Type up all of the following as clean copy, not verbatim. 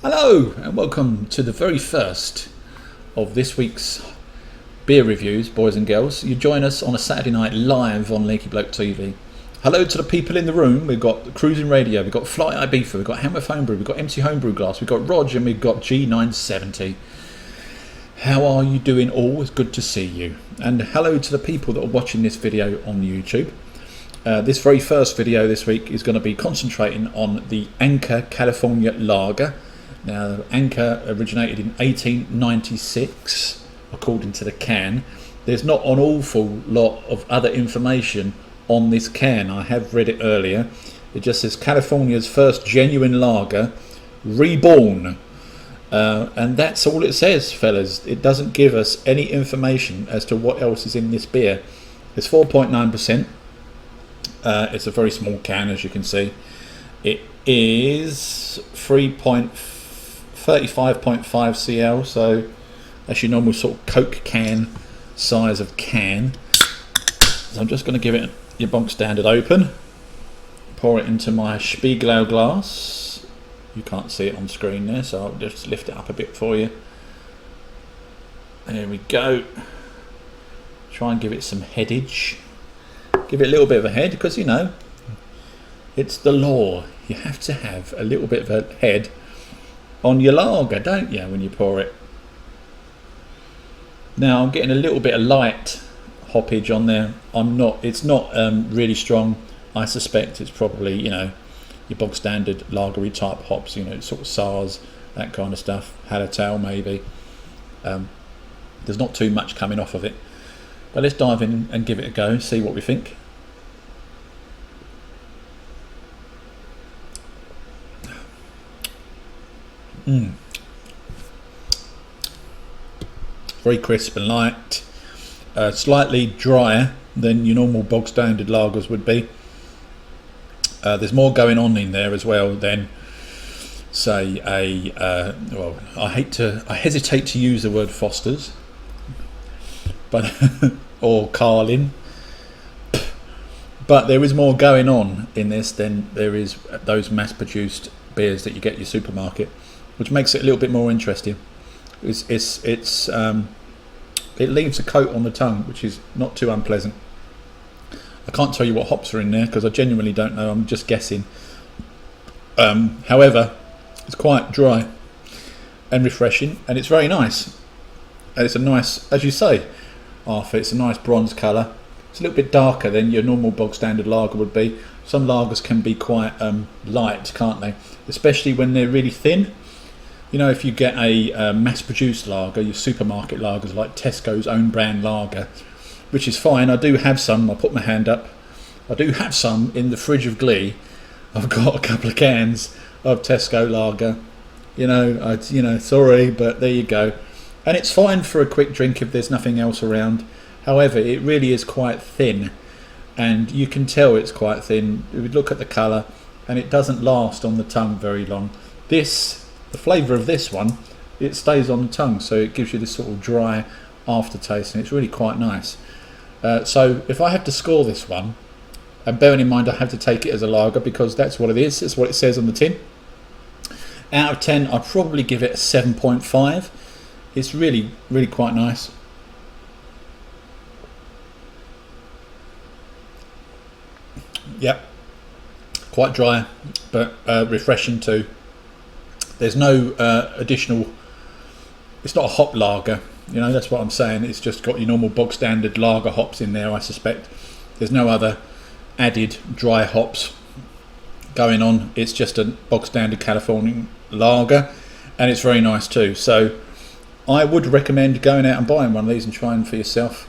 Hello and welcome to the very first of this week's beer reviews, boys and girls. You join us on a Saturday night live on Leaky Bloke TV. Hello to the people in the room. We've got Cruising Radio, we've got Flight Ibiza, we've got Hammer Homebrew, we've got MC Homebrew Glass, we've got Rog, and we've got G970. How are you doing all? It's good to see you. And hello to the people that are watching this video on YouTube. This very first video this week is going to be concentrating on the Anchor California Lager. Now, Anchor originated in 1896, according to the can. There's not an awful lot of other information on this can. I have read it earlier. It just says California's first genuine lager, reborn. And that's all it says, fellas. It doesn't give us any information as to what else is in this beer. It's 4.9%. It's a very small can, as you can see. It is 35.5 cl, so that's your normal sort of Coke can size of can. So I'm just going to give it your bog standard open, pour it into my Spiegelau glass. You can't see it on screen there, so I'll just lift it up a bit for you. There we go. Try and give it some headage. Give it a little bit of a head, because you know it's the law. You have to have a little bit of a head on your lager, don't you, when you pour it? Now I'm getting a little bit of light hoppage on there. It's not really strong. I suspect it's probably, you know, your bog standard lagery type hops, you know, sort of SARS, that kind of stuff. Hallertau maybe. There's not too much coming off of it, but let's dive in and give it a go, see what we think. Very crisp and light, slightly drier than your normal bog standard lagers would be. There's more going on in there as well than, say, well, I hesitate to use the word Foster's, but or Carlin, but there is more going on in this than there is those mass-produced beers that you get at your supermarket, which makes it a little bit more interesting. It leaves a coat on the tongue, which is not too unpleasant. I can't tell you what hops are in there because I genuinely don't know. I'm just guessing. However, it's quite dry and refreshing, and it's very nice. And it's a nice, as you say, Arthur, it's a nice bronze colour. It's a little bit darker than your normal bog standard lager would be. Some lagers can be quite light, can't they? Especially when they're really thin. You know, if you get a mass-produced lager, your supermarket lagers like Tesco's own brand lager, which is fine. I do have some. I'll put my hand up. I do have some in the fridge of Glee. I've got a couple of cans of Tesco lager. You know, sorry, but there you go. And it's fine for a quick drink if there's nothing else around. However, it really is quite thin, and you can tell it's quite thin. If you look at the colour, and it doesn't last on the tongue very long. The flavour of this one, it stays on the tongue, so it gives you this sort of dry aftertaste, and it's really quite nice. So if I have to score this one, and bearing in mind I have to take it as a lager because that's what it is, it's what it says on the tin. Out of 10, I'd probably give it a 7.5. It's really, really quite nice. Yep, quite dry, but refreshing too. There's no additional, it's not a hop lager, you know, that's what I'm saying. It's just got your normal bog standard lager hops in there, I suspect. There's no other added dry hops going on. It's just a bog standard Californian lager, and it's very nice too. So I would recommend going out and buying one of these and trying for yourself.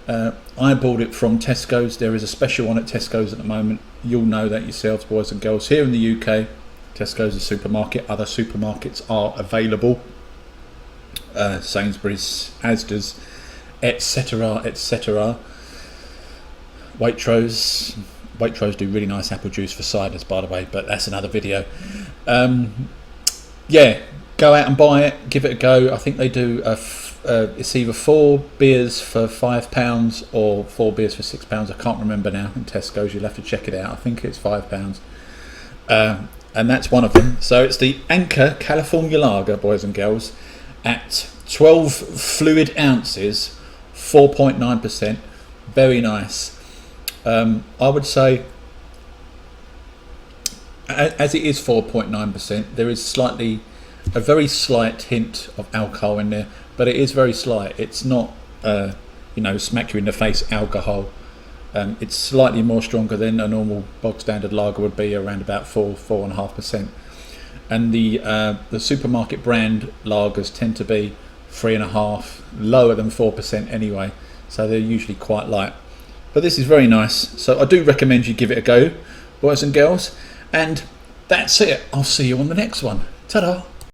I bought it from Tesco's. There is a special one at Tesco's at the moment. You'll know that yourselves, boys and girls. Here in the UK, Tesco's a supermarket. Other supermarkets are available. Sainsbury's, Asda's, etc., etc. Waitrose do really nice apple juice for ciders, by the way, but that's another video. Yeah, go out and buy it, give it a go. I think they do it's either 4 beers for £5 or 4 beers for £6. I can't remember now. In Tesco's, you'll have to check it out. I think it's £5. and that's one of them. So it's the Anchor California Lager, boys and girls, at 12 fluid ounces, 4.9%. Very nice. I would say, as it is 4.9%, there is a very slight hint of alcohol in there, but it is very slight. It's not, smack you in the face alcohol. It's slightly more stronger than a normal bog standard lager would be, around about 4.5%. And the supermarket brand lagers tend to be 3.5%, lower than 4% anyway. So they're usually quite light. But this is very nice. So I do recommend you give it a go, boys and girls. And that's it. I'll see you on the next one. Ta-da!